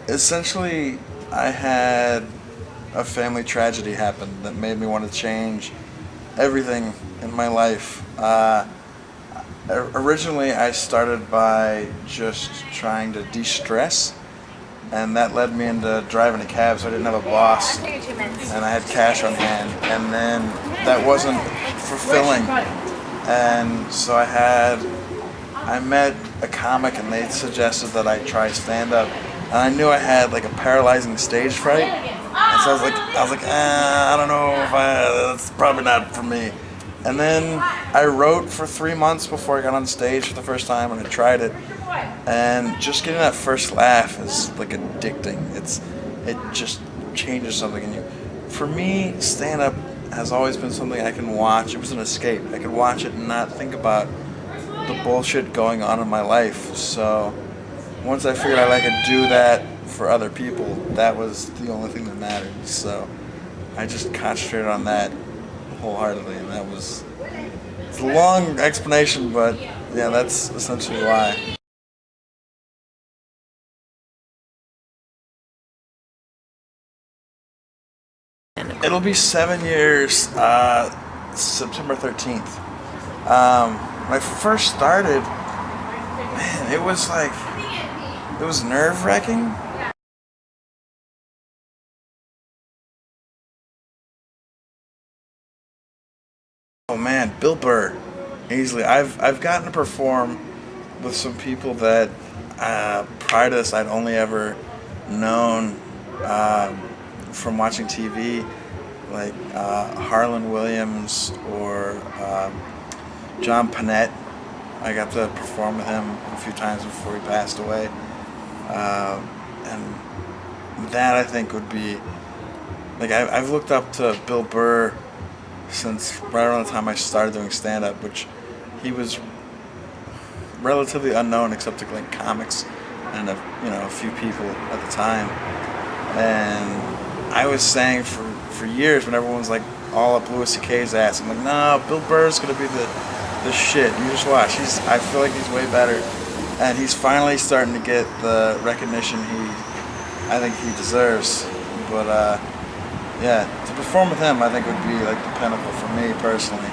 Essentially, I had a family tragedy happen that made me want to change everything in my life. Originally, I started by just trying to de-stress, and that led me into driving a cab, so I didn't have a boss, and I had cash on hand, and then that wasn't fulfilling, and so I met a comic, and they suggested that I try stand-up, and I knew I had like a paralyzing stage fright, and so I don't know if that's probably not for me. And then I wrote for 3 months before I got on stage for the first time, and I tried it. And just getting that first laugh is like addicting. It just changes something in you. For me, stand up has always been something I can watch. It was an escape. I could watch it and not think about the bullshit going on in my life. So once I figured out I could do that for other people, that was the only thing that mattered. So I just concentrated on that wholeheartedly, and it's a long explanation, but yeah, that's essentially why. It'll be 7 years, September 13th. When I first started, man, it was nerve wracking. Oh man, Bill Burr, easily. I've gotten to perform with some people that prior to this I'd only ever known from watching TV, like Harlan Williams or John Panette. I got to perform with him a few times before he passed away, and that I think would be like I've looked up to Bill Burr since right around the time I started doing stand-up, which he was relatively unknown except to like comics and a few people at the time. And I was saying for years when everyone was like all up Louis C.K.'s ass, I'm like, no, Bill Burr's gonna be the shit. You just watch. I feel like he's way better, and he's finally starting to get the recognition I think he deserves. But yeah, to perform with him, I think would be like the pinnacle for me personally.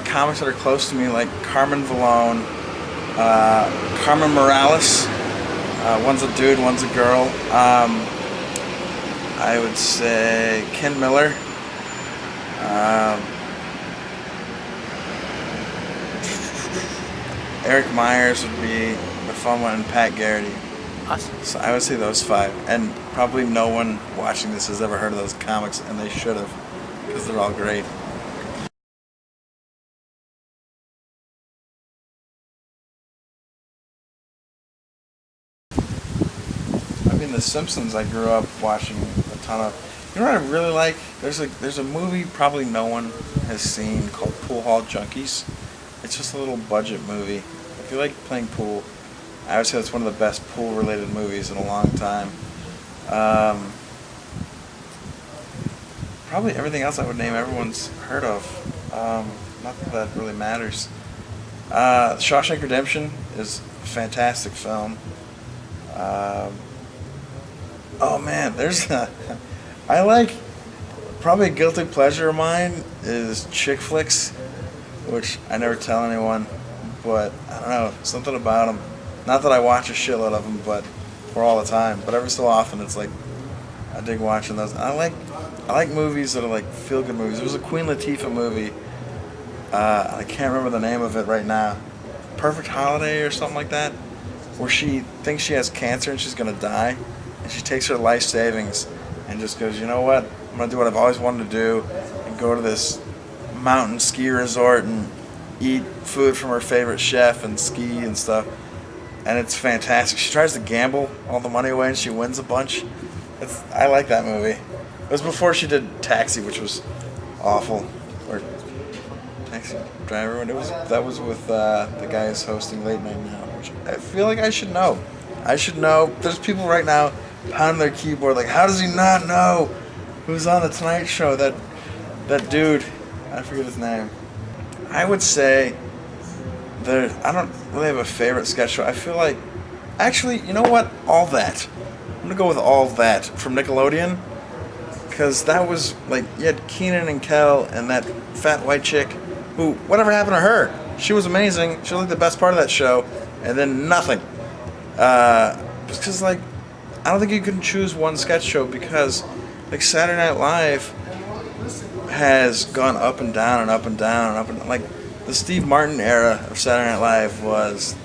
Comics that are close to me, like Carmen Valone, Carmen Morales. One's a dude, one's a girl. I would say Ken Miller. Um, Eric Myers would be the fun one, and Pat Garrity. Awesome. So I would say those five, and probably no one watching this has ever heard of those comics, and they should have, because they're all great. I mean, The Simpsons. I grew up watching a ton of. You know what I really like? There's a movie probably no one has seen called Pool Hall Junkies. It's just a little budget movie. If you like playing pool, I would say it's one of the best pool related movies in a long time. Um, Probably everything else I would name everyone's heard of. Not that that really matters. Shawshank Redemption is a fantastic film. Um, oh man, I like, probably a guilty pleasure of mine is chick flicks, which I never tell anyone, but I don't know, something about them. Not that I watch a shitload of them, but for all the time. But every so often, it's like I dig watching those. I like movies that are like feel good movies. There was a Queen Latifah movie. I can't remember the name of it right now. Perfect Holiday or something like that, where she thinks she has cancer and she's gonna die, and she takes her life savings and just goes, you know what? I'm gonna do what I've always wanted to do, and go to this mountain ski resort and eat food from her favorite chef and ski and stuff. And it's fantastic. She tries to gamble all the money away and she wins a bunch. I like that movie. It was before she did Taxi, which was awful. Or Taxi Driver. And that was with the guy who's hosting Late Night Now, which I feel like I should know. I should know. There's people right now pounding their keyboard like, how does he not know who's on the Tonight Show? That dude, I forget his name. I would say there. I don't really have a favorite sketch show. I feel like, actually, you know what? All That. I'm gonna go with All That from Nickelodeon, because that was like you had Keenan and Kel and that fat white chick, who whatever happened to her? She was amazing. She was like the best part of that show, and then nothing. Because like I don't think you can choose one sketch show, because like Saturday Night Live has gone up and down and up and down and up and like the Steve Martin era of Saturday Night Live was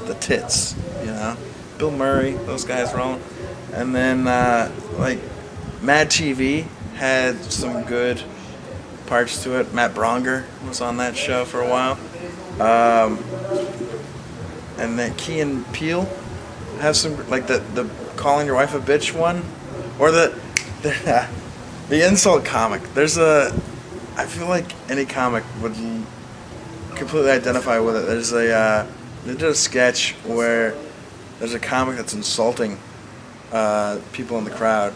the tits, you know, Bill Murray, those guys rolling, and then like Mad TV had some good parts to it. Matt Bronger was on that show for a while, and then Key and Peele has some like the calling your wife a bitch one, or the the insult comic. There's a I feel like any comic would completely identify with it. There's a they did a sketch where there's a comic that's insulting people in the crowd,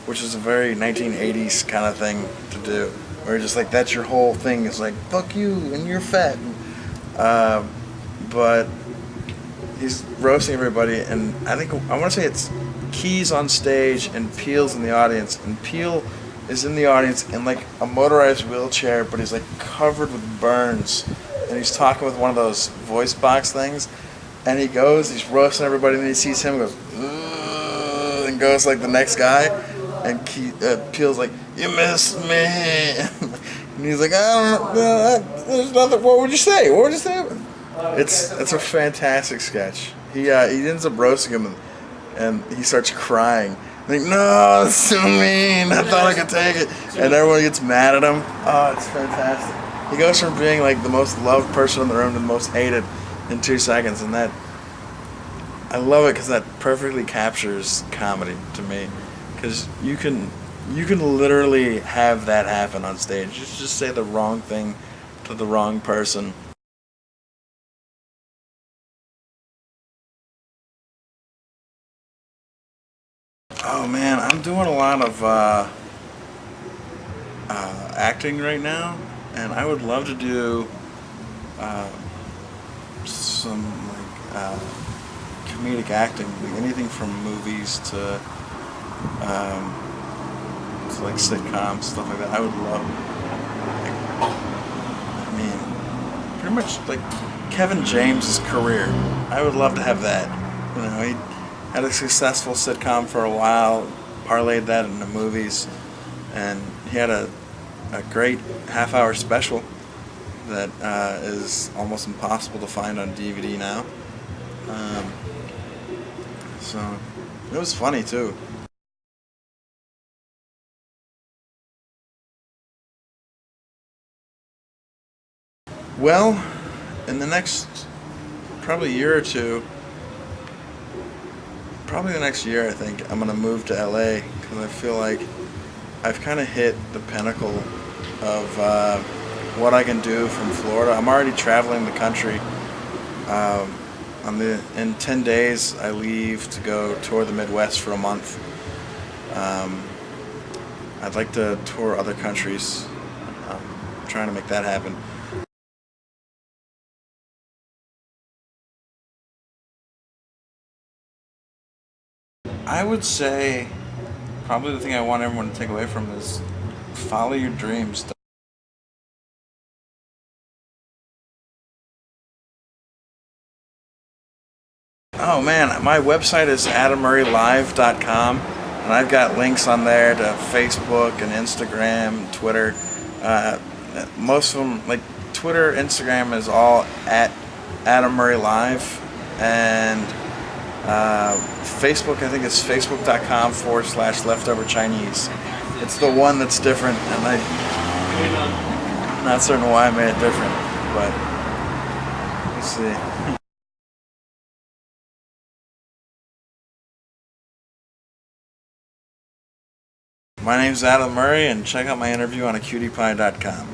which is a very 1980s kind of thing to do. Where just like that's your whole thing is like fuck you and you're fat, but he's roasting everybody, and I think I want to say it's Key's on stage and Peele's in the audience, and Peele is in the audience in like a motorized wheelchair, but he's like covered with burns, and he's talking with one of those voice box things, and he's roasting everybody, and then he sees him and goes, "Ugh," and goes like the next guy, and Peele's like, "You missed me," and he's like, "I don't know, there's nothing. What would you say? What would you say?" It's a fantastic sketch. He ends up roasting him, and he starts crying. Like, no, it's too mean. I thought I could take it, and everyone gets mad at him. Oh, it's fantastic. He goes from being like the most loved person in the room to the most hated in 2 seconds, and that I love it because that perfectly captures comedy to me. Because you can literally have that happen on stage. You just say the wrong thing to the wrong person. Oh man, I'm doing a lot of acting right now, and I would love to do uh, some comedic acting, like anything from movies to like sitcoms, stuff like that. I would love. I mean, pretty much like Kevin James's career. I would love to have that. You know, he had a successful sitcom for a while, parlayed that into movies, and he had a great half-hour special that is almost impossible to find on DVD now. So it was funny too. Well, in the next probably year or two, probably the next year, I think I'm gonna move to LA, because I feel like I've kind of hit the pinnacle of what I can do from Florida. I'm already traveling the country. In 10 days, I leave to go tour the Midwest for a month. Um, I'd like to tour other countries. I'm trying to make that happen. I would say probably the thing I want everyone to take away from is follow your dreams. Oh man, my website is adammurraylive.com, and I've got links on there to Facebook and Instagram, Twitter. Uh, Most of them, like Twitter, Instagram, is all at Adam Murray Live, and Facebook, I think it's facebook.com/leftover Chinese. It's the one that's different, and I'm not certain why I made it different, but we'll see. My name's Adam Murray, and check out my interview on acutiepie.com.